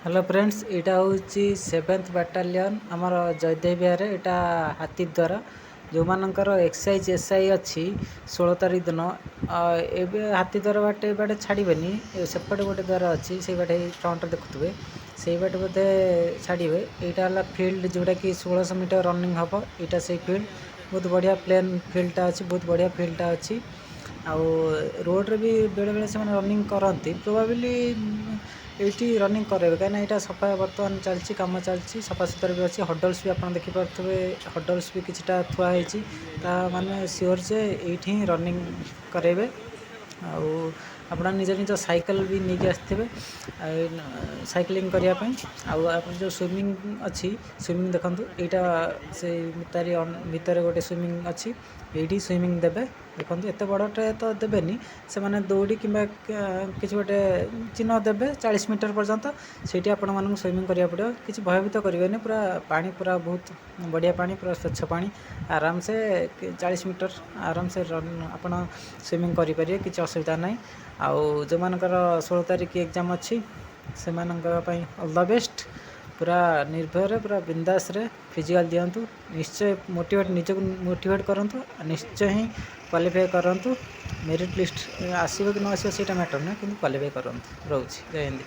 Hello friends, यहाँ हूँ 7th battalion आमर जयदेव बिहार। यहाँ हाथी द्वार जो मानकर एक्सरसाइज एसआई अच्छी 16 तारीख दिन एवं हाथी द्वार बाटे बाटे छाड़बेनि सेपटे गोटे द्वार अच्छी से बाटे फ्रंट देखुए से बाटे बोधे छाड़े। यहाँ है फिल्ड जोटा कि 1600 मीटर रनिंग हम यहाँ से फील्ड बहुत बढ़िया प्लेन फिल्डटा अच्छी, बहुत बढ़िया फिल्डटा अच्छी। आउ रोड्रे भी बेले बेले से रनिंग करती प्रोबाबिली ये रनिंग करेंगे कहीं यहाँ सफा बर्तमान चलती कम चलती सफा सुतरा भी अच्छी। हडल्स भी आप देखिपे हडल्स भी किछटा थुआई माने सियोर जे ये रनिंग करेंगे। आप निज निज साइकिल भी नहीं आसते साइकिलिंग करने जो स्विमिंग अच्छी स्विमिंग देखो यहाँ से तारी भितर गोटे स्विमिंग अच्छी ये स्विमिंग देवे देखो एत बड़टे तो देवेनि से मैंने दौड़ी कि किसी गोटे चिन्ह देवे 40 मीटर पर्यंत से आपण मानक स्विमिंग करा पड़ो किसी भयभीत करेंगे पूरा पानी पूरा बहुत बढ़िया पानी पूरा स्वच्छ पानी आराम से 40 मीटर आराम से आप स्विमिंग करेंगे किसी असुविधा ना। आउ जो मानकर 16 तारीख एग्जाम अच्छी से ऑल द बेस्ट पूरा निर्भय पूरा बिंदास रे फिजिकल दिंतु निश्चय मोटिवेट निजक मोटिवेट करूँ निश्चय ही क्वालिफाई करूँ। मेरिट लिस्ट आसो कि न आसो मैटर ना कि क्वालिफाई करूँ। रोचे जय हिंद।